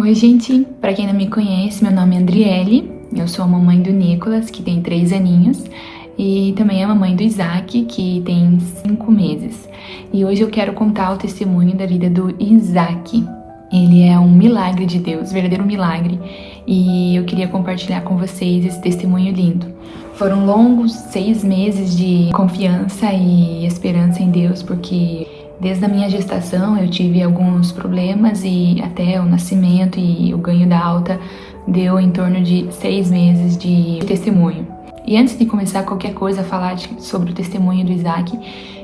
Oi, gente! Pra quem não me conhece, meu nome é Andriele, eu sou a mamãe do Nicolas, que tem 3 aninhos, e também a mamãe do Isaac, que tem 5 meses. E hoje eu quero contar o testemunho da vida do Isaac. Ele é um milagre de Deus, verdadeiro milagre, e eu queria compartilhar com vocês esse testemunho lindo. Foram longos 6 meses de confiança e esperança em Deus, porque desde a minha gestação eu tive alguns problemas e até o nascimento e o ganho da alta deu em torno de 6 meses de testemunho. E antes de começar qualquer coisa a falar sobre o testemunho do Isaac,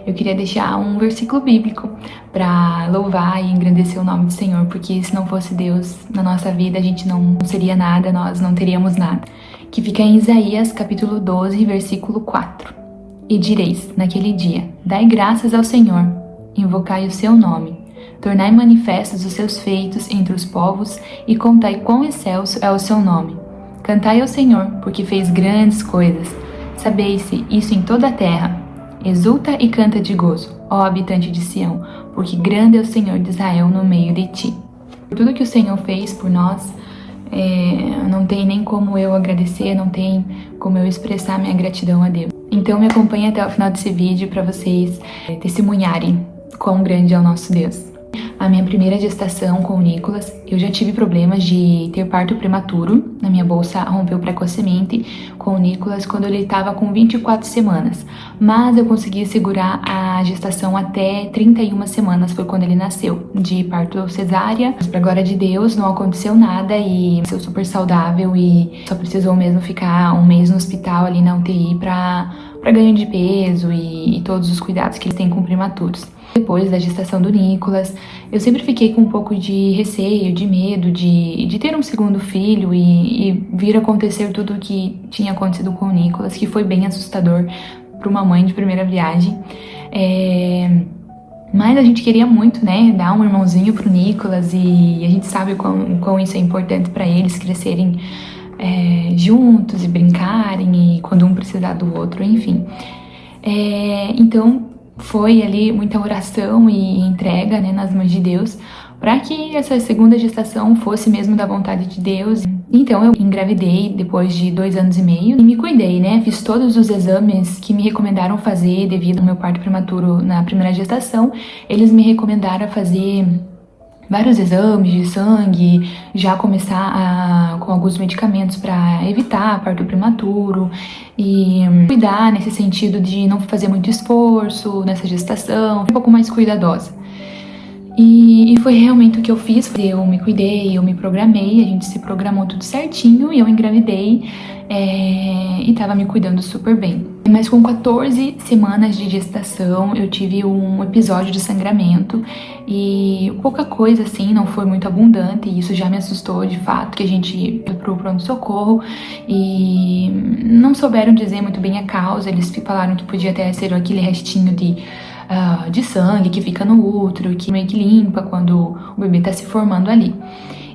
eu queria deixar um versículo bíblico para louvar e engrandecer o nome do Senhor, porque se não fosse Deus na nossa vida, a gente não seria nada, nós não teríamos nada. Que fica em Isaías capítulo 12, versículo 4. E direis, naquele dia, dai graças ao Senhor, invocai o seu nome, tornai manifestos os seus feitos entre os povos e contai quão excelso é o seu nome. Cantai ao Senhor, porque fez grandes coisas. Sabei-se isso em toda a terra. Exulta e canta de gozo, ó habitante de Sião, porque grande é o Senhor de Israel no meio de ti. Por tudo que o Senhor fez por nós, não tem nem como eu agradecer, não tem como eu expressar minha gratidão a Deus. Então me acompanhe até o final desse vídeo para vocês testemunharem quão grande é o nosso Deus. A minha primeira gestação com o Nicolas, eu já tive problemas de ter parto prematuro. Na minha bolsa rompeu precocemente com o Nicolas quando ele estava com 24 semanas. Mas eu consegui segurar a gestação até 31 semanas, foi quando ele nasceu, de parto cesárea. Mas pra glória de Deus, não aconteceu nada e nasceu super saudável e só precisou mesmo ficar um mês no hospital ali na UTI pra ganho de peso e todos os cuidados que eles têm com prematuros. Depois da gestação do Nicolas, eu sempre fiquei com um pouco de receio, de medo de ter um segundo filho e vir acontecer tudo o que tinha acontecido com o Nicolas, que foi bem assustador para uma mãe de primeira viagem. Mas a gente queria muito, né, dar um irmãozinho pro Nicolas e a gente sabe o quão isso é importante para eles crescerem juntos e brincarem e quando um precisar do outro, enfim. Então foi ali muita oração e entrega, né, nas mãos de Deus para que essa segunda gestação fosse mesmo da vontade de Deus. Então eu engravidei depois de 2 anos e meio e me cuidei, né, fiz todos os exames que me recomendaram fazer devido ao meu parto prematuro na primeira gestação. Eles me recomendaram fazer vários exames de sangue, já começar com alguns medicamentos para evitar parto prematuro e cuidar nesse sentido de não fazer muito esforço nessa gestação, um pouco mais cuidadosa. E foi realmente o que eu fiz. Eu me cuidei, eu me programei, a gente se programou tudo certinho e eu engravidei e tava me cuidando super bem. Mas com 14 semanas de gestação eu tive um episódio de sangramento e pouca coisa assim, não foi muito abundante e isso já me assustou de fato, que a gente foi pro pronto-socorro e não souberam dizer muito bem a causa. Eles falaram que podia até ser aquele restinho de sangue que fica no útero, que meio que limpa quando o bebê tá se formando ali.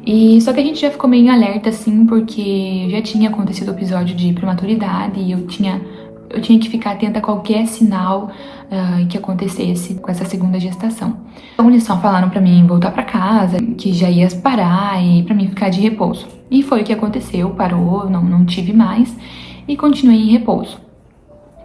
E só que a gente já ficou meio em alerta assim, porque já tinha acontecido o episódio de prematuridade e eu tinha que ficar atenta a qualquer sinal que acontecesse com essa segunda gestação. Então eles só falaram pra mim voltar pra casa, que já ia parar e pra mim ficar de repouso. E foi o que aconteceu, parou, não tive mais e continuei em repouso.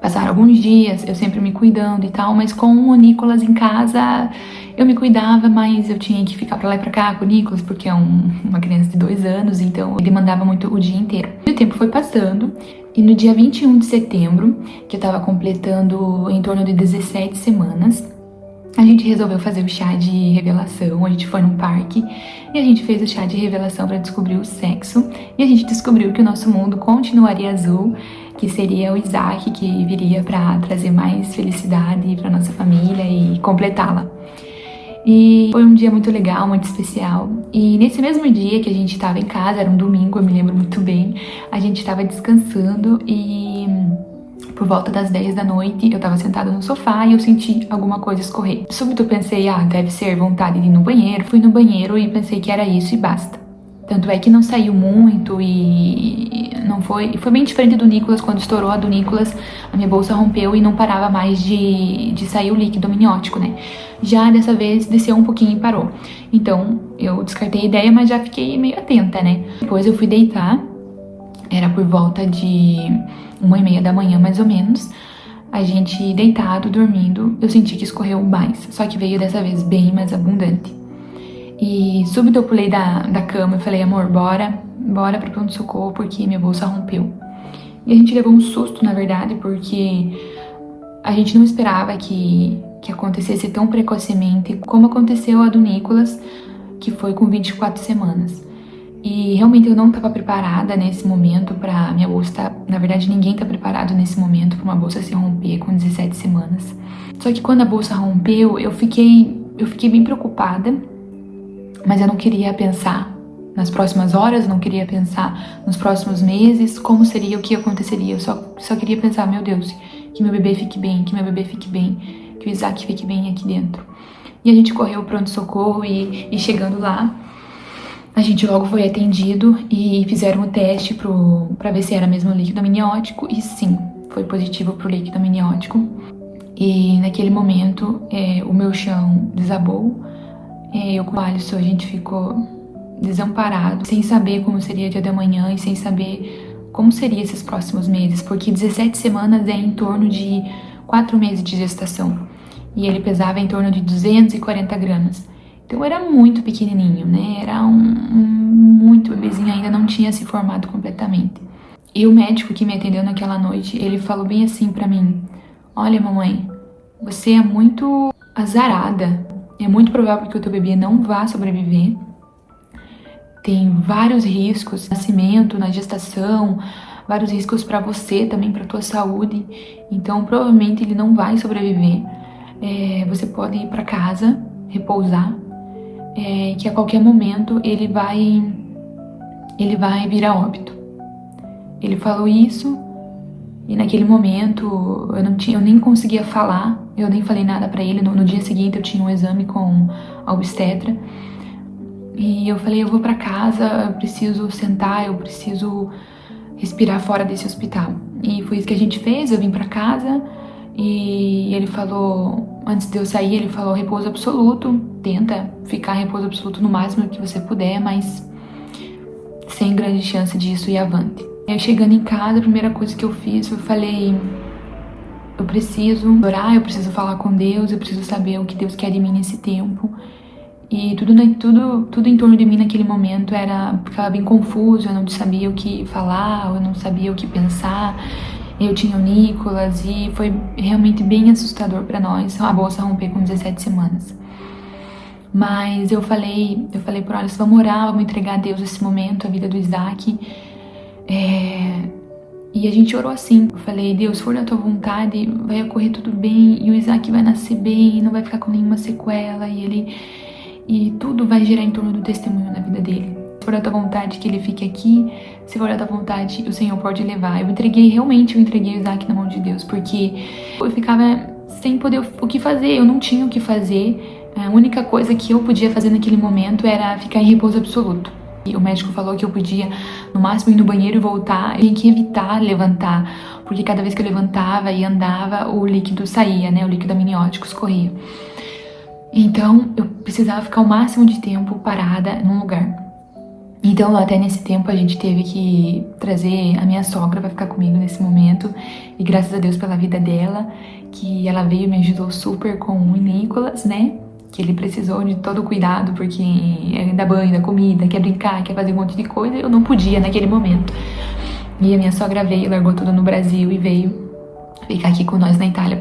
Passaram alguns dias, eu sempre me cuidando e tal, mas com o Nicolas em casa, eu me cuidava, mas eu tinha que ficar pra lá e pra cá com o Nicolas, porque é uma criança de 2 anos, então ele demandava muito o dia inteiro. E o tempo foi passando, e no dia 21 de setembro, que eu tava completando em torno de 17 semanas, a gente resolveu fazer o chá de revelação. A gente foi num parque e a gente fez o chá de revelação para descobrir o sexo. E a gente descobriu que o nosso mundo continuaria azul, que seria o Isaac, que viria para trazer mais felicidade para nossa família e completá-la. E foi um dia muito legal, muito especial. E nesse mesmo dia que a gente estava em casa, era um domingo, eu me lembro muito bem, a gente estava descansando e por volta das 10 da noite, eu tava sentada no sofá e eu senti alguma coisa escorrer. Súbito eu pensei, deve ser vontade de ir no banheiro. Fui no banheiro e pensei que era isso e basta. Tanto é que não saiu muito e não foi bem diferente do Nicolas. Quando estourou a do Nicolas, a minha bolsa rompeu e não parava mais de sair o líquido amniótico, né? Já dessa vez desceu um pouquinho e parou. Então eu descartei a ideia, mas já fiquei meio atenta, né? Depois eu fui deitar, era por volta de 1h30 da manhã mais ou menos. A gente deitado, dormindo, eu senti que escorreu mais, só que veio dessa vez bem mais abundante. E súbito eu pulei da cama e falei, amor, bora pro pronto-socorro porque minha bolsa rompeu. E a gente levou um susto, na verdade, porque a gente não esperava que acontecesse tão precocemente como aconteceu a do Nicolas, que foi com 24 semanas. E realmente eu não estava preparada nesse momento pra minha bolsa, na verdade ninguém tá preparado nesse momento pra uma bolsa se romper com 17 semanas. Só que quando a bolsa rompeu, eu fiquei bem preocupada, mas eu não queria pensar nas próximas horas, não queria pensar nos próximos meses, como seria, o que aconteceria. Eu só queria pensar, meu Deus, que meu bebê fique bem, que meu bebê fique bem, que o Isaac fique bem aqui dentro. E a gente correu pro pronto-socorro e chegando lá, a gente logo foi atendido e fizeram o teste pra ver se era mesmo líquido amniótico, e sim, foi positivo pro líquido amniótico. E naquele momento, o meu chão desabou, eu com o Alisson, a gente ficou desamparado, sem saber como seria o dia da manhã e sem saber como seria esses próximos meses, porque 17 semanas é em torno de 4 meses de gestação, e ele pesava em torno de 240 gramas. Então era muito pequenininho, né? Era muito bebezinho, ainda não tinha se formado completamente. E o médico que me atendeu naquela noite, ele falou bem assim pra mim, olha mamãe, você é muito azarada, é muito provável que o teu bebê não vá sobreviver, tem vários riscos no nascimento, na gestação, vários riscos pra você também, pra tua saúde, então provavelmente ele não vai sobreviver, você pode ir pra casa, repousar, que a qualquer momento ele vai vir a óbito. Ele falou isso e naquele momento eu nem conseguia falar, eu nem falei nada pra ele. No dia seguinte eu tinha um exame com a obstetra e eu falei, eu vou pra casa, eu preciso sentar, eu preciso respirar fora desse hospital. E foi isso que a gente fez, eu vim pra casa e ele falou, antes de eu sair, ele falou repouso absoluto, tenta ficar em repouso absoluto no máximo que você puder, mas sem grande chance disso ir avante. Eu chegando em casa, a primeira coisa que eu fiz, eu falei, eu preciso orar, eu preciso falar com Deus, eu preciso saber o que Deus quer de mim nesse tempo. E tudo em torno de mim naquele momento ficava bem confuso, eu não sabia o que falar, eu não sabia o que pensar. Eu tinha o Nicolas e foi realmente bem assustador pra nós a bolsa romper com 17 semanas. Mas eu falei por eles, vamos orar, vamos entregar a Deus esse momento, a vida do Isaac. E a gente orou assim. Eu falei, Deus, se for da tua vontade, vai ocorrer tudo bem e o Isaac vai nascer bem, não vai ficar com nenhuma sequela e tudo vai girar em torno do testemunho na vida dele. Se for da tua vontade que ele fique aqui, se for da tua vontade, o Senhor pode levar. Eu entreguei o Isaac na mão de Deus, porque eu ficava sem poder o que fazer, eu não tinha o que fazer. A única coisa que eu podia fazer naquele momento era ficar em repouso absoluto. E o médico falou que eu podia, no máximo, ir no banheiro e voltar. Eu tinha que evitar levantar, porque cada vez que eu levantava e andava, o líquido saía, né? O líquido amniótico escorria. Então, eu precisava ficar o máximo de tempo parada num lugar. Então, até nesse tempo, a gente teve que trazer a minha sogra pra ficar comigo nesse momento. E graças a Deus pela vida dela, que ela veio e me ajudou super com o Nicolas, né? Que ele precisou de todo o cuidado, porque dá banho, dá comida, quer brincar, quer fazer um monte de coisa. Eu não podia naquele momento. E a minha sogra veio, largou tudo no Brasil e veio ficar aqui com nós na Itália.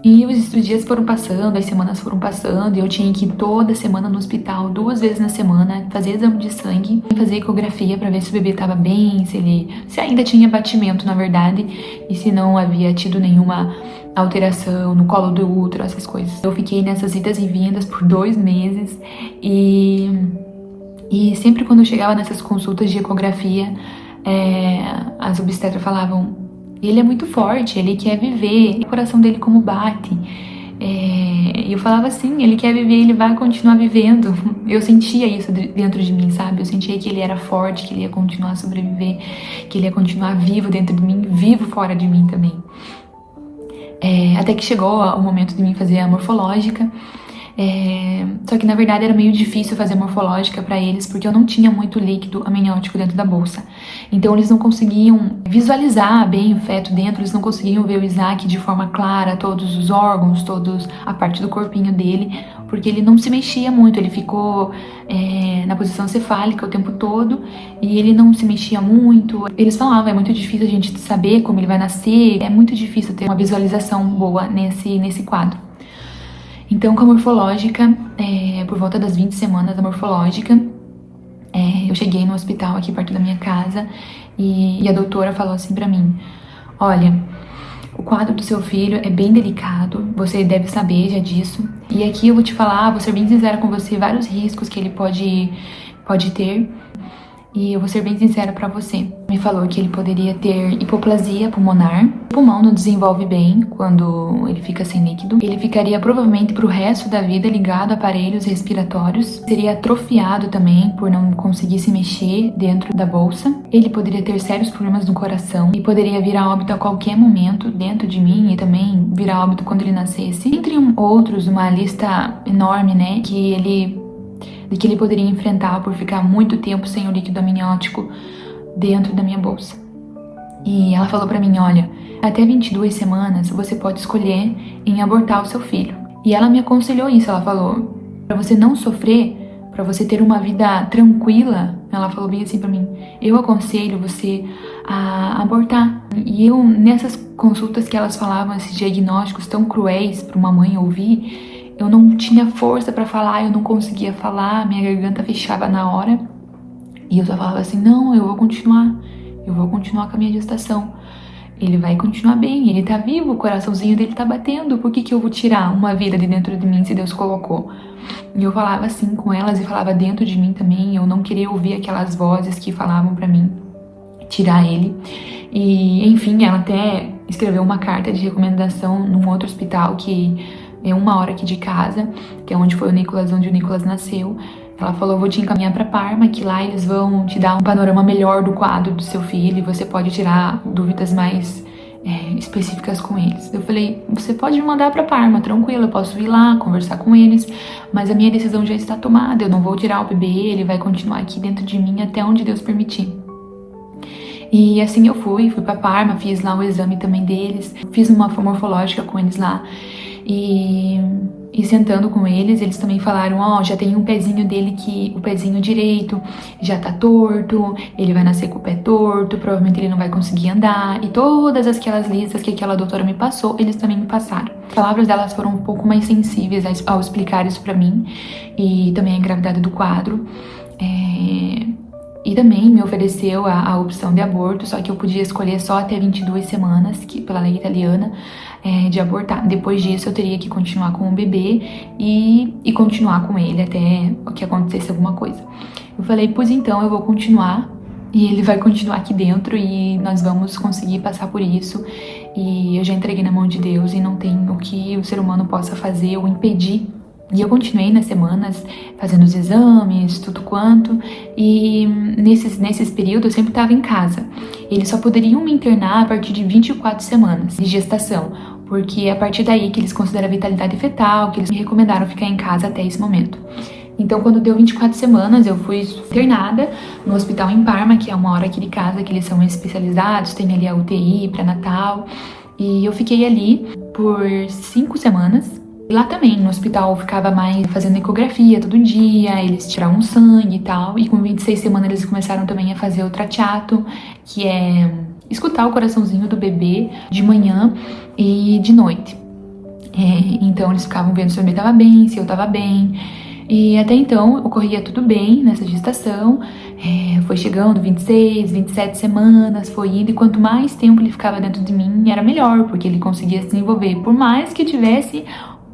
E os dias foram passando, as semanas foram passando, e eu tinha que ir toda semana no hospital, 2 vezes na semana, fazer exame de sangue, fazer ecografia pra ver se o bebê tava bem, se ainda tinha batimento, na verdade, e se não havia tido nenhuma alteração no colo do útero, essas coisas. Eu fiquei nessas idas e vindas por 2 meses, e sempre quando eu chegava nessas consultas de ecografia, as obstetras falavam, ele é muito forte, ele quer viver, o coração dele como bate, E eu falava assim, ele quer viver, ele vai continuar vivendo. Eu sentia isso dentro de mim, sabe? Eu sentia que ele era forte, que ele ia continuar a sobreviver, que ele ia continuar vivo dentro de mim, vivo fora de mim também. Até que chegou o momento de mim fazer a morfológica. Só que na verdade era meio difícil fazer morfológica para eles, porque eu não tinha muito líquido amniótico dentro da bolsa. Então eles não conseguiam visualizar bem o feto dentro, eles não conseguiam ver o Isaac de forma clara, todos os órgãos, a parte do corpinho dele, porque ele não se mexia muito, ele ficou na posição cefálica o tempo todo e ele não se mexia muito. Eles falavam, é muito difícil a gente saber como ele vai nascer, é muito difícil ter uma visualização boa nesse quadro. Então, com a morfológica, por volta das 20 semanas da morfológica, eu cheguei no hospital aqui perto da minha casa e a doutora falou assim pra mim: olha, o quadro do seu filho é bem delicado, você deve saber já disso. E aqui eu vou te falar, vou ser bem sincera com você, vários riscos que ele pode ter. E eu vou ser bem sincera pra você. Me falou que ele poderia ter hipoplasia pulmonar. O pulmão não desenvolve bem quando ele fica sem líquido. Ele ficaria provavelmente pro resto da vida ligado a aparelhos respiratórios. Seria atrofiado também por não conseguir se mexer dentro da bolsa. Ele poderia ter sérios problemas no coração e poderia vir a óbito a qualquer momento dentro de mim e também vir a óbito quando ele nascesse. Entre outros, uma lista enorme, né, que ele poderia enfrentar por ficar muito tempo sem o líquido amniótico dentro da minha bolsa. E ela falou pra mim, olha, até 22 semanas você pode escolher em abortar o seu filho. E ela me aconselhou isso, ela falou, pra você não sofrer, pra você ter uma vida tranquila, ela falou bem assim pra mim, eu aconselho você a abortar. E eu, nessas consultas que elas falavam, esses diagnósticos tão cruéis pra uma mãe ouvir, eu não tinha força pra falar, eu não conseguia falar, minha garganta fechava na hora. E eu só falava assim, não, eu vou continuar com a minha gestação. Ele vai continuar bem, ele tá vivo, o coraçãozinho dele tá batendo, por que eu vou tirar uma vida de dentro de mim se Deus colocou? E eu falava assim com elas e falava dentro de mim também, eu não queria ouvir aquelas vozes que falavam pra mim tirar ele. E enfim, ela até escreveu uma carta de recomendação num outro hospital que é 1 hora aqui de casa, que é onde o Nicolas nasceu. Ela falou, eu vou te encaminhar pra Parma, que lá eles vão te dar um panorama melhor do quadro do seu filho e você pode tirar dúvidas mais específicas com eles. Eu falei, você pode me mandar pra Parma, tranquilo, eu posso ir lá, conversar com eles, mas a minha decisão já está tomada, eu não vou tirar o bebê, ele vai continuar aqui dentro de mim até onde Deus permitir. E assim eu fui pra Parma, fiz lá o exame também deles, fiz uma morfológica com eles lá. E sentando com eles, eles também falaram, já tem um pezinho dele que o pezinho direito já tá torto, ele vai nascer com o pé torto, provavelmente ele não vai conseguir andar. E todas aquelas listas que aquela doutora me passou, eles também me passaram. As palavras delas foram um pouco mais sensíveis ao explicar isso pra mim, e também a gravidade do quadro. E também me ofereceu a opção de aborto, só que eu podia escolher só até 22 semanas, que pela lei italiana, de abortar. Depois disso eu teria que continuar com o bebê e continuar com ele até que acontecesse alguma coisa. Eu falei, pois então eu vou continuar e ele vai continuar aqui dentro e nós vamos conseguir passar por isso. E eu já entreguei na mão de Deus e não tem o que o ser humano possa fazer ou impedir. E eu continuei nas semanas fazendo os exames, tudo quanto, e nesses períodos eu sempre estava em casa. Eles só poderiam me internar a partir de 24 semanas de gestação, porque é a partir daí que eles consideram a vitalidade fetal, que eles me recomendaram ficar em casa até esse momento. Então, quando deu 24 semanas, eu fui internada no hospital em Parma, que é 1 hora aqui de casa, que eles são especializados, tem ali a UTI, pré-natal, e eu fiquei ali por 5 semanas. Lá também, no hospital, eu ficava mais fazendo ecografia todo dia, eles tiravam sangue e tal. E com 26 semanas eles começaram também a fazer o tracheato, que é escutar o coraçãozinho do bebê de manhã e de noite. Então eles ficavam vendo se o bebê estava bem, se eu estava bem. E até então ocorria tudo bem nessa gestação. Foi chegando 26, 27 semanas, foi indo. E quanto mais tempo ele ficava dentro de mim, era melhor, porque ele conseguia se desenvolver. Por mais que eu tivesse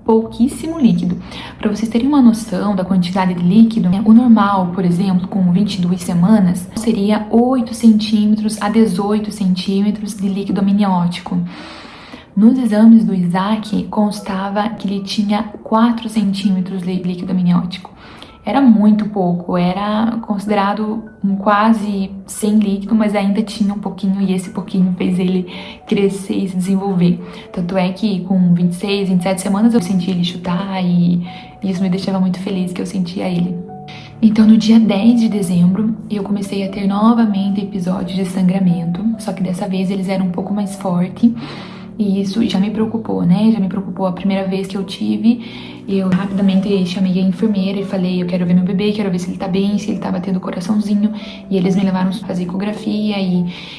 pouquíssimo líquido. Para vocês terem uma noção da quantidade de líquido, o normal, por exemplo, com 22 semanas, seria 8 centímetros a 18 centímetros de líquido amniótico. Nos exames do Isaac, constava que ele tinha 4 centímetros de líquido amniótico. Era muito pouco, era considerado quase sem líquido, mas ainda tinha um pouquinho, e esse pouquinho fez ele crescer e se desenvolver. Tanto é que com 26, 27 semanas eu senti ele chutar, e isso me deixava muito feliz, que eu sentia ele. Então, no dia 10 de dezembro, eu comecei a ter novamente episódios de sangramento, só que dessa vez eles eram um pouco mais fortes. E isso já me preocupou, né? Já me preocupou a primeira vez que eu tive. Eu rapidamente chamei a enfermeira e falei, eu quero ver meu bebê, quero ver se ele tá bem, se ele tá batendo o coraçãozinho. E eles me levaram pra fazer ecografia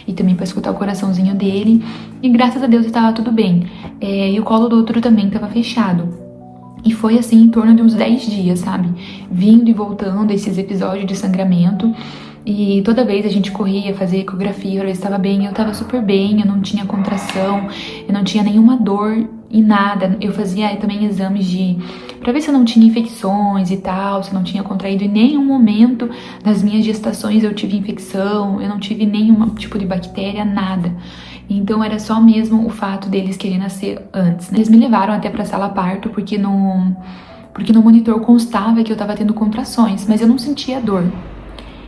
e também pra escutar o coraçãozinho dele. E graças a Deus estava tudo bem. E o colo do útero também estava fechado. E foi assim em torno de uns 10 dias, sabe? Vindo e voltando esses episódios de sangramento. E toda vez a gente corria fazer ecografia, eu estava bem, eu estava super bem, eu não tinha contração, eu não tinha nenhuma dor e nada. Eu fazia também exames pra ver se eu não tinha infecções e tal, se eu não tinha contraído. Em nenhum momento das minhas gestações eu tive infecção, eu não tive nenhum tipo de bactéria, nada. Então era só mesmo o fato deles querer nascer antes, né? Eles me levaram até pra sala parto porque no monitor constava que eu tava tendo contrações, mas eu não sentia dor.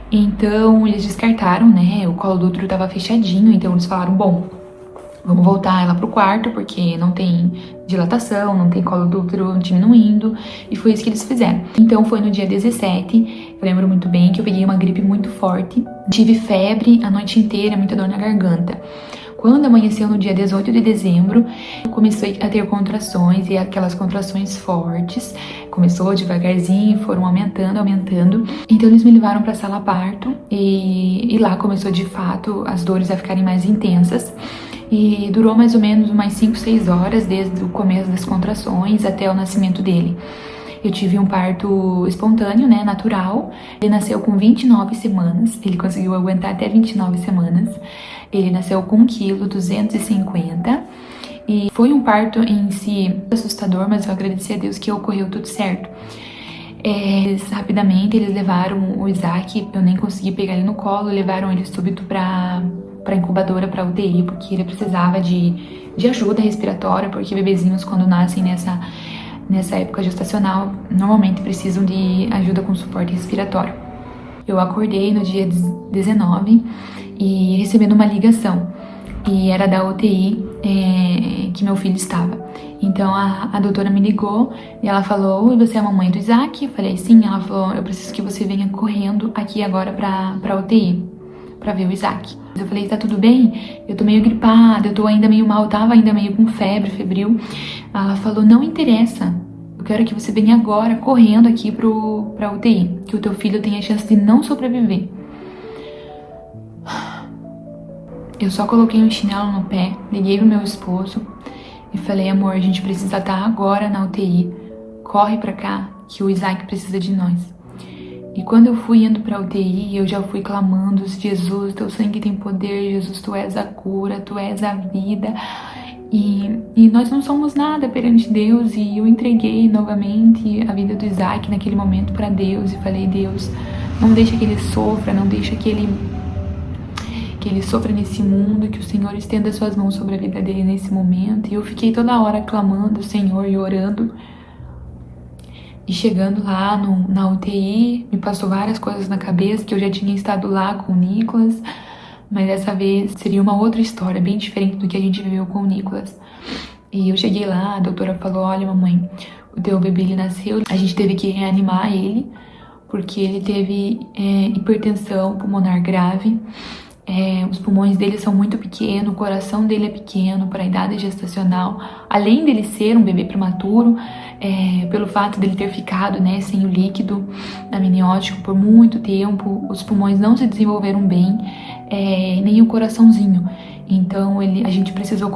Então eles descartaram, né? O colo do útero tava fechadinho, então eles falaram, bom, vamos voltar ela pro quarto porque não tem dilatação, não tem colo do útero diminuindo, e foi isso que eles fizeram. Então foi no dia 17, eu lembro muito bem que eu peguei uma gripe muito forte, tive febre a noite inteira, muita dor na garganta. Quando amanheceu no dia 18 de dezembro, eu comecei a ter contrações, e aquelas contrações fortes, começou devagarzinho, foram aumentando. Então eles me levaram para a sala parto, e lá começou de fato as dores a ficarem mais intensas. E durou mais ou menos umas 5, 6 horas, desde o começo das contrações até o nascimento dele. Eu tive um parto espontâneo, né, natural. Ele nasceu com 29 semanas, ele conseguiu aguentar até 29 semanas. Ele nasceu com 1,250 kg. E foi um parto em si assustador, mas eu agradeci a Deus que ocorreu tudo certo. Rapidamente eles levaram o Isaac, eu nem consegui pegar ele no colo, levaram ele súbito pra incubadora, pra UTI, porque ele precisava de ajuda respiratória, porque bebezinhos quando nascem nessa época gestacional, normalmente precisam de ajuda com suporte respiratório. Eu acordei no dia 19 e recebendo uma ligação, e era da UTI que meu filho estava. Então a doutora me ligou e ela falou, oi, você é a mamãe do Isaac? Eu falei, sim. Ela falou, eu preciso que você venha correndo aqui agora pra UTI, pra ver o Isaac. Eu falei, tá tudo bem? Eu tô meio gripada, eu tô ainda meio mal, tava ainda meio com febre, febril. Ela falou, não interessa, eu quero que você venha agora, correndo aqui pra UTI, que o teu filho tem a chance de não sobreviver. Eu só coloquei um chinelo no pé, liguei pro meu esposo e falei, amor, a gente precisa estar agora na UTI, corre pra cá, que o Isaac precisa de nós. E quando eu fui indo pra UTI, eu já fui clamando, Jesus, teu sangue tem poder, Jesus, tu és a cura, tu és a vida. E nós não somos nada perante Deus, e eu entreguei novamente a vida do Isaac naquele momento pra Deus e falei, Deus, não deixa que ele sofra, não deixa que ele sofra nesse mundo, que o Senhor estenda suas mãos sobre a vida dele nesse momento. E eu fiquei toda hora clamando o Senhor e orando. E chegando lá na UTI, me passou várias coisas na cabeça, que eu já tinha estado lá com o Nicolas, mas dessa vez seria uma outra história, bem diferente do que a gente viveu com o Nicolas. E eu cheguei lá, a doutora falou, olha mamãe, o teu bebê ele nasceu, a gente teve que reanimar ele, porque ele teve hipertensão pulmonar grave. Os pulmões dele são muito pequenos, o coração dele é pequeno para a idade gestacional. Além dele ser um bebê prematuro, pelo fato dele ter ficado, né, sem o líquido amniótico por muito tempo, os pulmões não se desenvolveram bem, nem o coraçãozinho. Então a gente precisou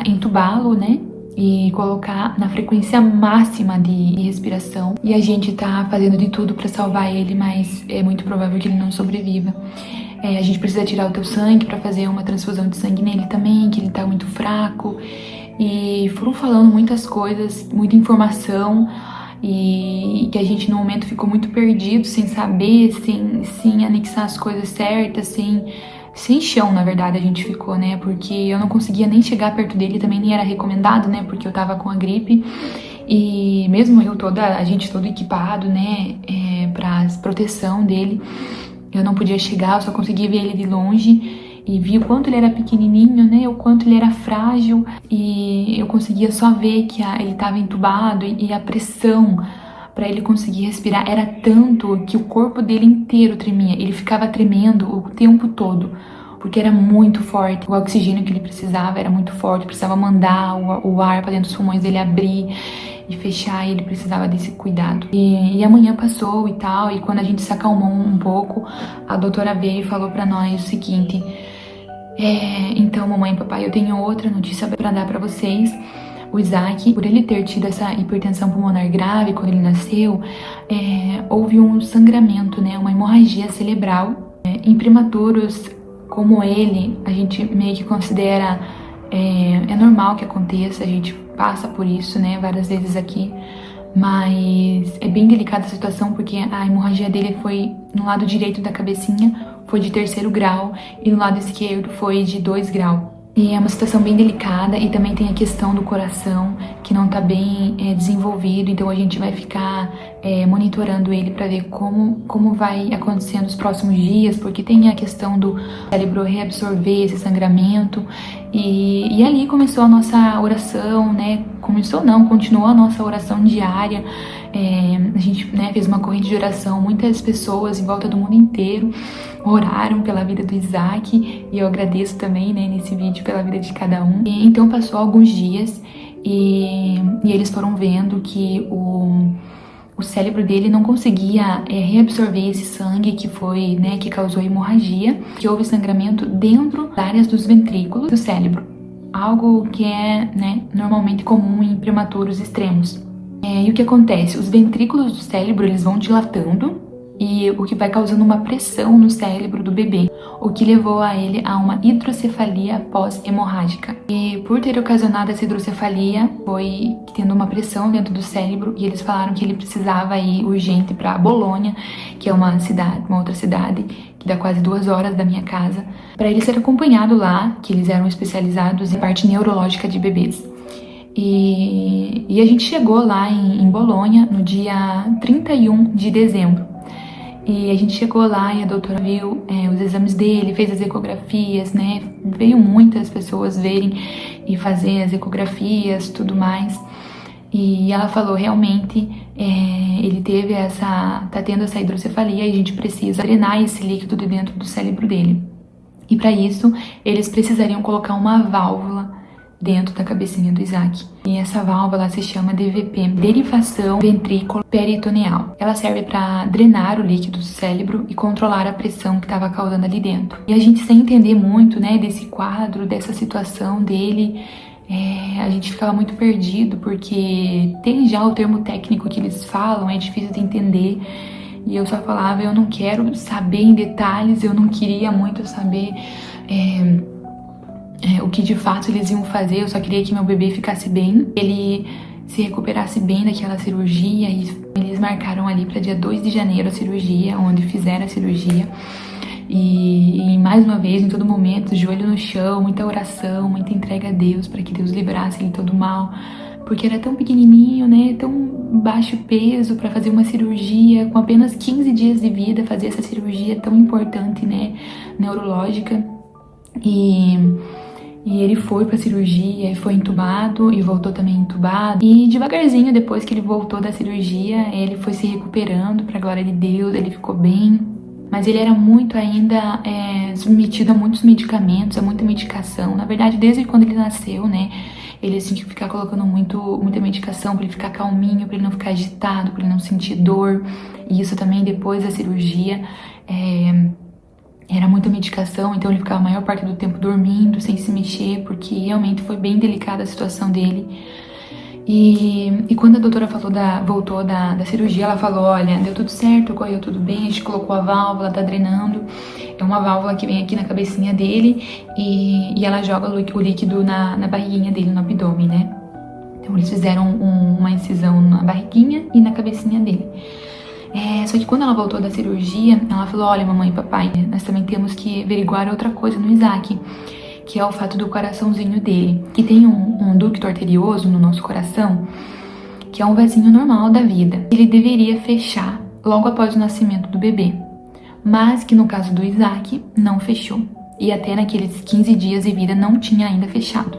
entubá-lo, né, e colocar na frequência máxima de respiração. E a gente tá fazendo de tudo para salvar ele, mas é muito provável que ele não sobreviva. A gente precisa tirar o teu sangue para fazer uma transfusão de sangue nele também, que ele tá muito fraco. E foram falando muitas coisas, muita informação, e que a gente no momento ficou muito perdido, sem saber, sem anexar as coisas certas, sem sem chão, na verdade, a gente ficou, né? Porque eu não conseguia nem chegar perto dele, também nem era recomendado, né? Porque eu tava com a gripe. E mesmo a gente todo equipado, né? Pra proteção dele, eu não podia chegar, eu só conseguia ver ele de longe. E vi o quanto ele era pequenininho, né? O quanto ele era frágil. E eu conseguia só ver que ele tava entubado e a pressão para ele conseguir respirar era tanto que o corpo dele inteiro tremia. Ele ficava tremendo o tempo todo, porque era muito forte. O oxigênio que ele precisava era muito forte, precisava mandar o ar para dentro dos pulmões dele abrir e fechar, e ele precisava desse cuidado. E a manhã passou e tal, e quando a gente se acalmou um pouco, a doutora veio e falou para nós o seguinte: então, mamãe e papai, eu tenho outra notícia para dar para vocês. O Isaac, por ele ter tido essa hipertensão pulmonar grave quando ele nasceu, houve um sangramento, né, uma hemorragia cerebral. Em prematuros como ele, a gente meio que considera, é normal que aconteça, a gente passa por isso, né, várias vezes aqui, mas é bem delicada a situação porque a hemorragia dele foi no lado direito da cabecinha, foi de 3º grau, e no lado esquerdo foi de 2 graus. E é uma situação bem delicada, e também tem a questão do coração, que não tá bem desenvolvido, então a gente vai ficar monitorando ele para ver como vai acontecer nos próximos dias, porque tem a questão do cérebro reabsorver esse sangramento, e ali começou a nossa oração, né? Continuou a nossa oração diária. A gente, né, fez uma corrente de oração, muitas pessoas em volta do mundo inteiro oraram pela vida do Isaac, e eu agradeço também, né, nesse vídeo pela vida de cada um. E então passou alguns dias e eles foram vendo que o cérebro dele não conseguia reabsorver esse sangue que foi, né, que causou hemorragia, que houve sangramento dentro das áreas dos ventrículos do cérebro, algo que é, né, normalmente comum em prematuros extremos. E o que acontece? Os ventrículos do cérebro, eles vão dilatando, e o que vai causando uma pressão no cérebro do bebê, o que levou ele a uma hidrocefalia pós-hemorrágica. E por ter ocasionado essa hidrocefalia, foi tendo uma pressão dentro do cérebro, e eles falaram que ele precisava ir urgente para Bolonha, que é uma outra cidade, que dá quase 2 horas da minha casa, para ele ser acompanhado lá, que eles eram especializados em parte neurológica de bebês. E a gente chegou lá em Bolonha no dia 31 de dezembro. E a gente chegou lá e a doutora viu os exames dele, fez as ecografias, né? Veio muitas pessoas verem e fazer as ecografias, tudo mais. E ela falou, realmente, ele tá tendo essa hidrocefalia, e a gente precisa drenar esse líquido de dentro do cérebro dele. E para isso, eles precisariam colocar uma válvula dentro da cabecinha do Isaac. E essa válvula se chama DVP, derivação ventrículo peritoneal. Ela serve para drenar o líquido do cérebro e controlar a pressão que estava causando ali dentro. E a gente, sem entender muito, né, desse quadro, dessa situação dele, a gente ficava muito perdido, porque tem já o termo técnico que eles falam, é difícil de entender. E eu só falava, eu não quero saber em detalhes, eu não queria muito saber o que de fato eles iam fazer, eu só queria que meu bebê ficasse bem, ele se recuperasse bem daquela cirurgia. E eles marcaram ali para dia 2 de janeiro a cirurgia, onde fizeram a cirurgia. E mais uma vez, em todo momento, joelho no chão, muita oração, muita entrega a Deus, para que Deus livrasse ele todo mal, porque era tão pequenininho, né, tão baixo peso, para fazer uma cirurgia com apenas 15 dias de vida, fazer essa cirurgia tão importante, né, neurológica. E ele foi pra cirurgia e foi entubado e voltou também entubado. E devagarzinho, depois que ele voltou da cirurgia, ele foi se recuperando, pra glória de Deus, ele ficou bem. Mas ele era muito ainda submetido a muitos medicamentos, a muita medicação. Na verdade, desde quando ele nasceu, né, ele tinha que ficar colocando muita medicação pra ele ficar calminho, pra ele não ficar agitado, pra ele não sentir dor. E isso também depois da cirurgia. Era muita medicação, então ele ficava a maior parte do tempo dormindo, sem se mexer, porque realmente foi bem delicada a situação dele. E quando a doutora voltou da cirurgia, ela falou, olha, deu tudo certo, correu tudo bem, a gente colocou a válvula, tá drenando. É uma válvula que vem aqui na cabecinha dele e ela joga o líquido na barriguinha dele, no abdômen, né? Então eles fizeram uma incisão na barriguinha e na cabecinha dele. Só que quando ela voltou da cirurgia, ela falou: olha, mamãe e papai, nós também temos que averiguar outra coisa no Isaac, que é o fato do coraçãozinho dele, que tem um ducto arterioso no nosso coração, que é um vasinho normal da vida. Ele deveria fechar logo após o nascimento do bebê, mas que no caso do Isaac não fechou, e até naqueles 15 dias de vida não tinha ainda fechado.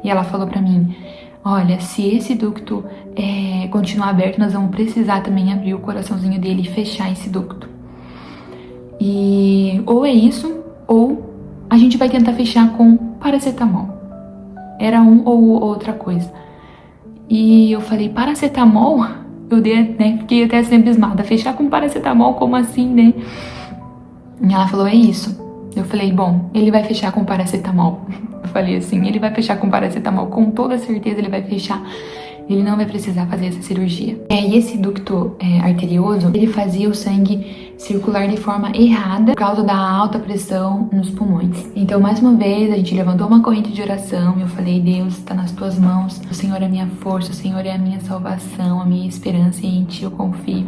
E ela falou pra mim: olha, se esse ducto continuar aberto, nós vamos precisar também abrir o coraçãozinho dele e fechar esse ducto. E ou é isso, ou a gente vai tentar fechar com paracetamol. Era um ou outra coisa. E eu falei: paracetamol? Eu fiquei até assim abismada. Fechar com paracetamol, como assim, né? E ela falou: é isso. Eu falei: bom, ele vai fechar com paracetamol. Eu falei assim: ele vai fechar com paracetamol, com toda certeza ele vai fechar. Ele não vai precisar fazer essa cirurgia. E esse ducto arterioso, ele fazia o sangue circular de forma errada por causa da alta pressão nos pulmões. Então, mais uma vez, a gente levantou uma corrente de oração e eu falei: Deus, está nas tuas mãos. O Senhor é a minha força, o Senhor é a minha salvação, a minha esperança, e em ti eu confio.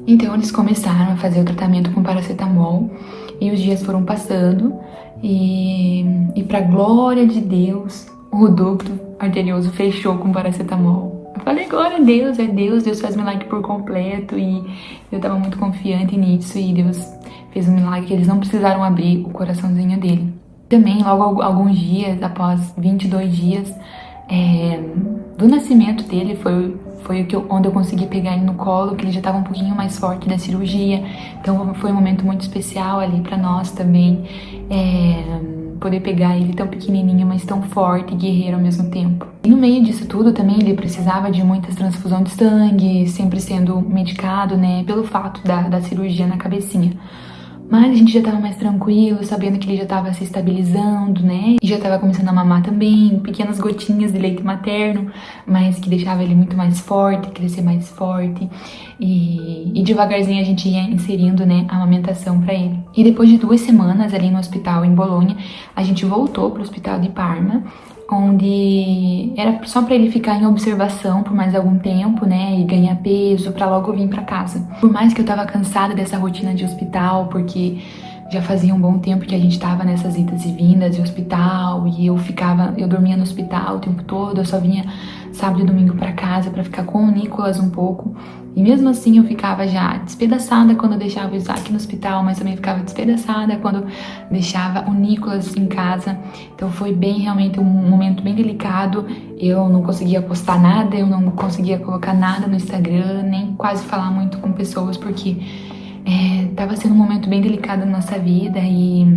Então, eles começaram a fazer o tratamento com paracetamol e os dias foram passando e para glória de Deus, o ducto arterioso fechou com paracetamol. Eu falei: glória a Deus, Deus faz milagre por completo, e eu tava muito confiante nisso, e Deus fez um milagre que eles não precisaram abrir o coraçãozinho dele. Também, logo alguns dias, após 22 dias do nascimento dele, foi onde eu consegui pegar ele no colo, que ele já tava um pouquinho mais forte da cirurgia, então foi um momento muito especial ali pra nós também, poder pegar ele tão pequenininho, mas tão forte e guerreiro ao mesmo tempo. E no meio disso tudo também ele precisava de muitas transfusões de sangue, sempre sendo medicado, né, pelo fato da cirurgia na cabecinha. Mas a gente já tava mais tranquilo, sabendo que ele já tava se estabilizando, né, e já tava começando a mamar também, pequenas gotinhas de leite materno, mas que deixava ele muito mais forte, crescer mais forte, e devagarzinho a gente ia inserindo, né, a amamentação pra ele. E depois de 2 semanas ali no hospital em Bolonha, a gente voltou pro hospital de Parma, onde era só pra ele ficar em observação por mais algum tempo, né, e ganhar peso pra logo vir pra casa. Por mais que eu tava cansada dessa rotina de hospital, porque já fazia um bom tempo que a gente tava nessas idas e vindas de hospital, e eu dormia no hospital o tempo todo, eu só vinha sábado e domingo pra casa pra ficar com o Nicolas um pouco. E mesmo assim eu ficava já despedaçada quando eu deixava o Isaac no hospital, mas também ficava despedaçada quando deixava o Nicolas em casa. Então foi realmente um momento bem delicado. Eu não conseguia postar nada, eu não conseguia colocar nada no Instagram, nem quase falar muito com pessoas, porque tava sendo um momento bem delicado na nossa vida, e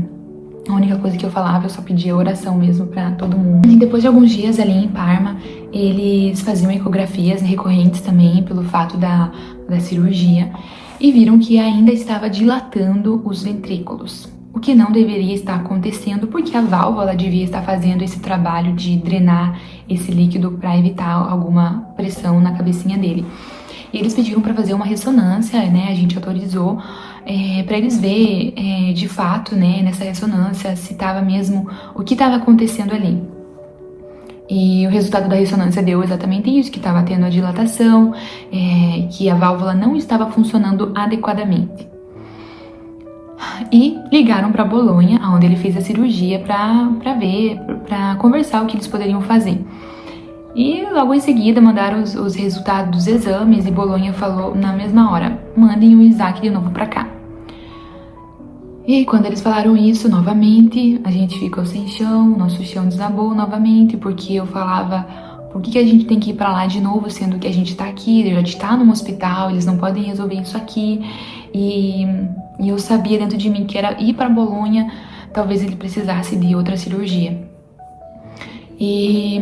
a única coisa que eu falava, eu só pedia oração mesmo pra todo mundo. E depois de alguns dias ali em Parma, eles faziam ecografias recorrentes também pelo fato da cirurgia, e viram que ainda estava dilatando os ventrículos, o que não deveria estar acontecendo, porque a válvula devia estar fazendo esse trabalho de drenar esse líquido para evitar alguma pressão na cabecinha dele. E eles pediram para fazer uma ressonância, né? A gente autorizou para eles ver de fato, né, nessa ressonância, se estava mesmo o que estava acontecendo ali. E o resultado da ressonância deu exatamente isso, que estava tendo a dilatação, que a válvula não estava funcionando adequadamente. E ligaram para Bolonha, onde ele fez a cirurgia, para conversar o que eles poderiam fazer. E logo em seguida mandaram os resultados dos exames, e Bolonha falou na mesma hora: mandem o Isaac de novo pra cá. E quando eles falaram isso novamente, a gente ficou sem chão, nosso chão desabou novamente, porque eu falava: por que a gente tem que ir pra lá de novo, sendo que a gente tá aqui, a gente tá num hospital, eles não podem resolver isso aqui. E eu sabia dentro de mim que era ir pra Bolonha, talvez ele precisasse de outra cirurgia.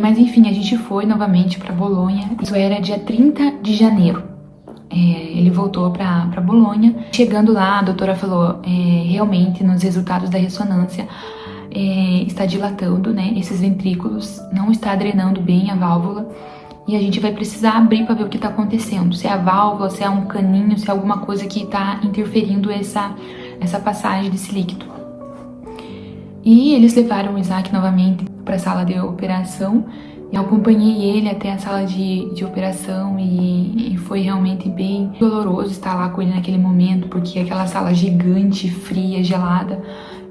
Mas enfim, a gente foi novamente para Bolonha. Isso era dia 30 de janeiro. Ele voltou para Bolonha. Chegando lá, a doutora falou: realmente, nos resultados da ressonância, está dilatando, né, esses ventrículos, não está drenando bem a válvula, e a gente vai precisar abrir para ver o que está acontecendo. Se é a válvula, se é um caninho, se é alguma coisa que está interferindo essa passagem desse líquido. E eles levaram o Isaac novamente para a sala de operação, Eu acompanhei ele até a sala de operação e foi realmente bem doloroso estar lá com ele naquele momento, porque aquela sala gigante, fria, gelada,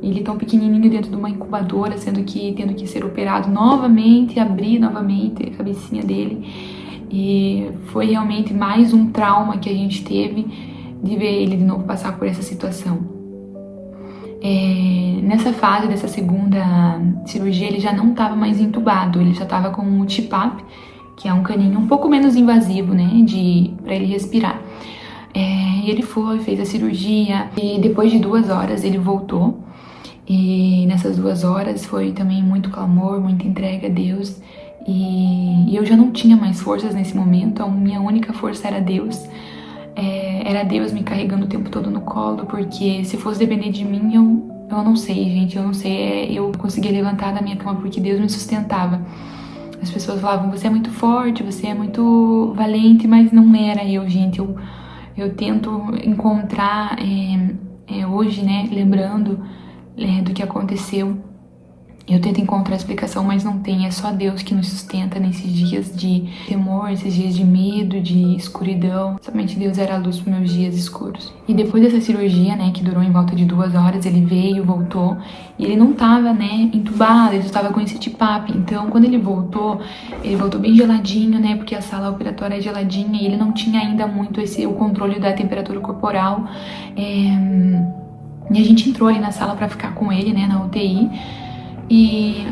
ele tão pequenininho dentro de uma incubadora, tendo que ser operado novamente, abrir novamente a cabecinha dele. E foi realmente mais um trauma que a gente teve de ver ele de novo passar por essa situação. Nessa fase dessa segunda cirurgia, ele já não estava mais entubado, ele já estava com um TPAP, que é um caninho um pouco menos invasivo, né, para ele respirar. E ele fez a cirurgia e depois de 2 horas ele voltou. E nessas 2 horas foi também muito clamor, muita entrega a Deus. E eu já não tinha mais forças nesse momento, a minha única força era Deus. Era Deus me carregando o tempo todo no colo, porque se fosse depender de mim, eu não sei, gente, eu não sei. Eu conseguia levantar da minha cama porque Deus me sustentava. As pessoas falavam, você é muito forte, você é muito valente, mas não era eu, gente. Eu tento encontrar, hoje, né, lembrando do que aconteceu, eu tento encontrar explicação, mas não tem. É só Deus que nos sustenta nesses dias de temor, esses dias de medo, de escuridão. Somente Deus era a luz para meus dias escuros. E depois dessa cirurgia, né, que durou em volta de 2 horas, ele veio, voltou. E ele não tava, né, entubado, ele estava com esse TPAP. Então, quando ele voltou bem geladinho, né, porque a sala operatória é geladinha e ele não tinha ainda muito o controle da temperatura corporal. E a gente entrou ali na sala para ficar com ele, né, na UTI. E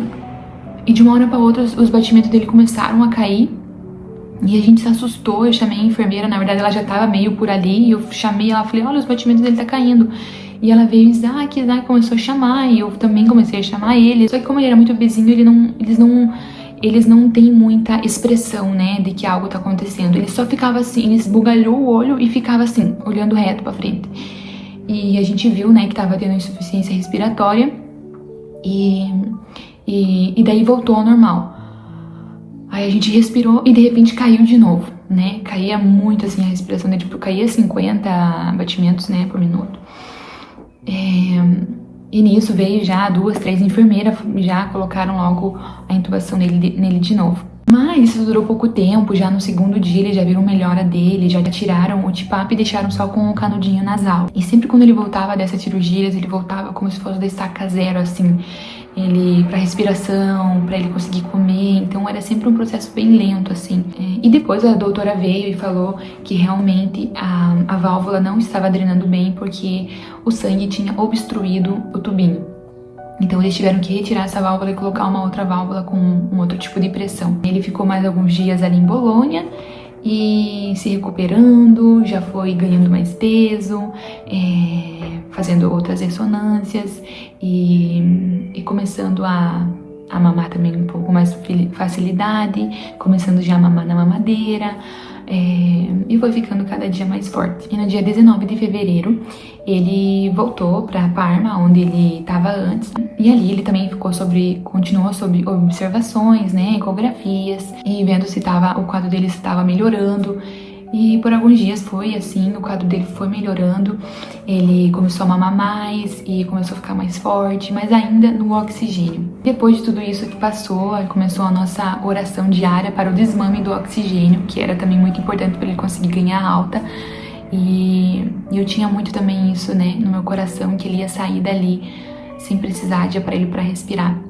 de uma hora para outra os batimentos dele começaram a cair e a gente se assustou. Eu chamei a enfermeira, na verdade ela já tava meio por ali, e eu chamei ela, falei, olha, os batimentos dele tá caindo. E ela veio, Isaac começou a chamar, e eu também comecei a chamar ele. Só que como ele era muito bebezinho, eles não têm muita expressão, né, de que algo tá acontecendo. Ele só ficava assim, ele esbugalhou o olho e ficava assim, olhando reto pra frente. E a gente viu, né, que tava tendo insuficiência respiratória. E daí voltou ao normal. Aí a gente respirou e de repente caiu de novo, né? Caía muito assim a respiração dele, tipo, caía 50 batimentos, né, por minuto. E nisso veio já 2, 3 enfermeiras, já colocaram logo a intubação nele de novo. Mas isso durou pouco tempo, já no segundo dia eles já viram melhora dele, já tiraram o TPAP e deixaram só com o canudinho nasal. E sempre quando ele voltava dessas cirurgias, ele voltava como se fosse da estaca zero, assim, pra respiração, pra ele conseguir comer, então era sempre um processo bem lento, assim. E depois a doutora veio e falou que realmente a válvula não estava drenando bem porque o sangue tinha obstruído o tubinho. Então eles tiveram que retirar essa válvula e colocar uma outra válvula com um outro tipo de pressão. Ele ficou mais alguns dias ali em Bolonha e se recuperando, já foi ganhando mais peso, fazendo outras ressonâncias e começando a mamar também um pouco mais facilidade, começando já a mamar na mamadeira. E foi ficando cada dia mais forte. E no dia 19 de fevereiro, ele voltou para Parma, onde ele estava antes. E ali ele também continuou sob observações, né, ecografias, e vendo se o quadro dele estava melhorando. E por alguns dias foi assim, o quadro dele foi melhorando, ele começou a mamar mais e começou a ficar mais forte, mas ainda no oxigênio. Depois de tudo isso que passou, começou a nossa oração diária para o desmame do oxigênio, que era também muito importante para ele conseguir ganhar alta. E eu tinha muito também isso, né, no meu coração, que ele ia sair dali sem precisar de aparelho para respirar.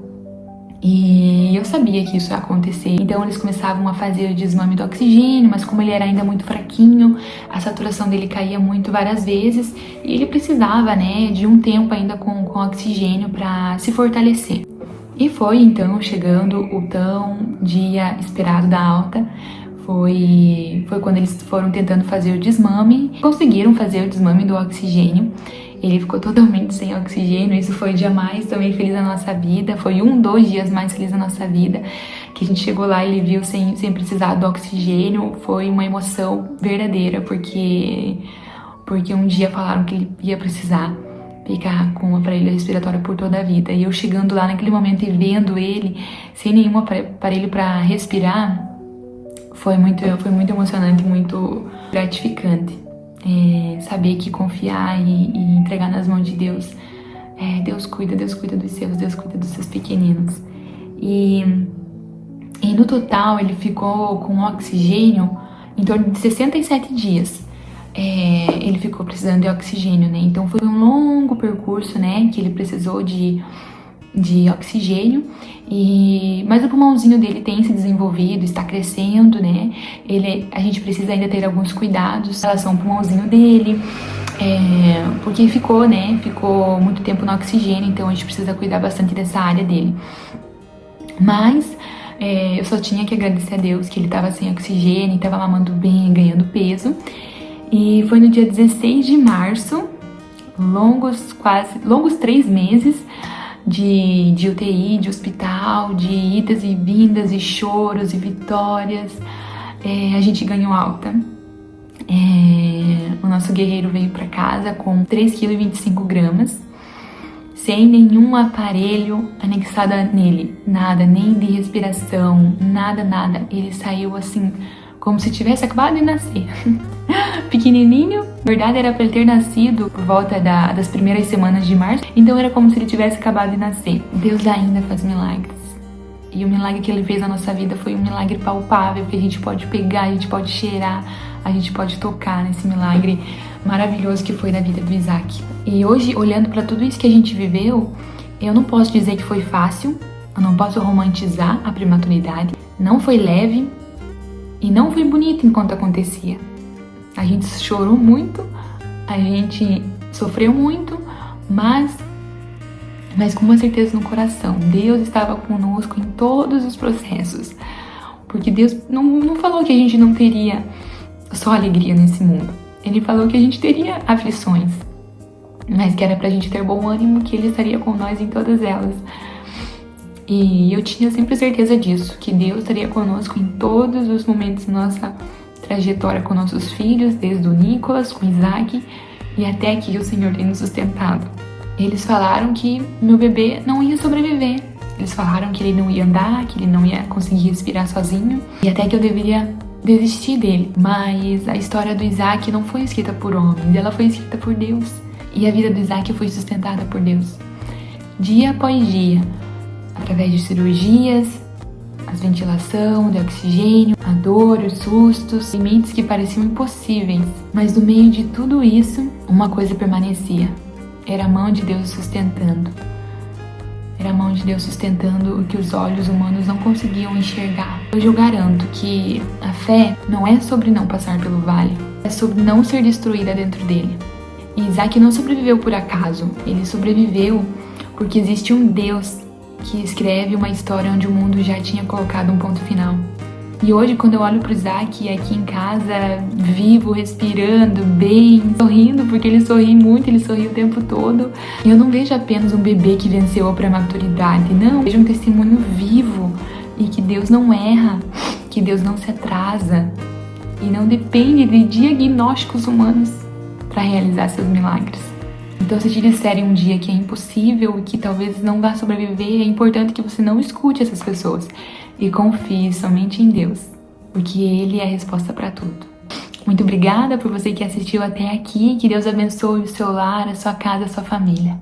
E eu sabia que isso ia acontecer, então eles começavam a fazer o desmame do oxigênio, mas como ele era ainda muito fraquinho, a saturação dele caía muito várias vezes e ele precisava, né, de um tempo ainda com oxigênio para se fortalecer. E foi então chegando o tão dia esperado da alta. Foi quando eles foram tentando fazer o desmame, conseguiram fazer o desmame do oxigênio. Ele ficou totalmente sem oxigênio, isso foi o dia mais também feliz da nossa vida, foi 2 dias mais felizes da nossa vida, que a gente chegou lá e ele viu sem precisar do oxigênio. Foi uma emoção verdadeira, porque um dia falaram que ele ia precisar ficar com o aparelho respiratório por toda a vida, e eu chegando lá naquele momento e vendo ele sem nenhum aparelho para respirar, foi muito emocionante, muito gratificante. Saber que confiar e entregar nas mãos de Deus, Deus cuida dos seus, Deus cuida dos seus pequeninos. E E no total ele ficou com oxigênio em torno de 67 dias. Ele ficou precisando de oxigênio, né? Então foi um longo percurso, né? Que ele precisou de oxigênio. Mas o pulmãozinho dele tem se desenvolvido, está crescendo, né? A gente precisa ainda ter alguns cuidados em relação ao pulmãozinho dele. Porque ficou muito tempo no oxigênio, então a gente precisa cuidar bastante dessa área dele. Mas eu só tinha que agradecer a Deus que ele estava sem oxigênio, estava mamando bem, ganhando peso. E foi no dia 16 de março, longos 3 meses de UTI, de hospital, de idas e vindas, e choros e vitórias. A gente ganhou alta. O nosso guerreiro veio para casa com 3,25 kg, sem nenhum aparelho anexado nele, nada, nem de respiração, nada. Ele saiu assim, como se tivesse acabado de nascer. Pequenininho, na verdade era para ele ter nascido por volta das primeiras semanas de março, então era como se ele tivesse acabado de nascer. Deus ainda faz milagres. E o milagre que ele fez na nossa vida foi um milagre palpável, que a gente pode pegar, a gente pode cheirar, a gente pode tocar nesse milagre maravilhoso que foi na vida do Isaac. E hoje, olhando para tudo isso que a gente viveu, eu não posso dizer que foi fácil, eu não posso romantizar a prematuridade, não foi leve e não foi bonito enquanto acontecia. A gente chorou muito, a gente sofreu muito, mas com uma certeza no coração. Deus estava conosco em todos os processos. Porque Deus não falou que a gente não teria só alegria nesse mundo. Ele falou que a gente teria aflições, mas que era pra gente ter bom ânimo, que Ele estaria com nós em todas elas. E eu tinha sempre certeza disso, que Deus estaria conosco em todos os momentos da nossa trajetória com nossos filhos, desde o Nicolas, com o Isaac, e até aqui o Senhor tem nos sustentado. Eles falaram que meu bebê não ia sobreviver. Eles falaram que ele não ia andar, que ele não ia conseguir respirar sozinho, e até que eu deveria desistir dele. Mas a história do Isaac não foi escrita por homens, ela foi escrita por Deus. E a vida do Isaac foi sustentada por Deus. Dia após dia, através de cirurgias, as ventilação, de oxigênio, a dor, os sustos, limites que pareciam impossíveis. Mas no meio de tudo isso, uma coisa permanecia. Era a mão de Deus sustentando. Era a mão de Deus sustentando o que os olhos humanos não conseguiam enxergar. Hoje eu garanto que a fé não é sobre não passar pelo vale, é sobre não ser destruída dentro dele. E Isaac não sobreviveu por acaso, ele sobreviveu porque existe um Deus que escreve uma história onde o mundo já tinha colocado um ponto final. E hoje, quando eu olho pro Isaac aqui em casa, vivo, respirando, bem, sorrindo, porque ele sorri muito, ele sorri o tempo todo, eu não vejo apenas um bebê que venceu a prematuridade, não, eu vejo um testemunho vivo e que Deus não erra, que Deus não se atrasa e não depende de diagnósticos humanos para realizar seus milagres. Então, se te disserem um dia que é impossível e que talvez não vá sobreviver, é importante que você não escute essas pessoas e confie somente em Deus, porque Ele é a resposta para tudo. Muito obrigada por você que assistiu até aqui, que Deus abençoe o seu lar, a sua casa, a sua família.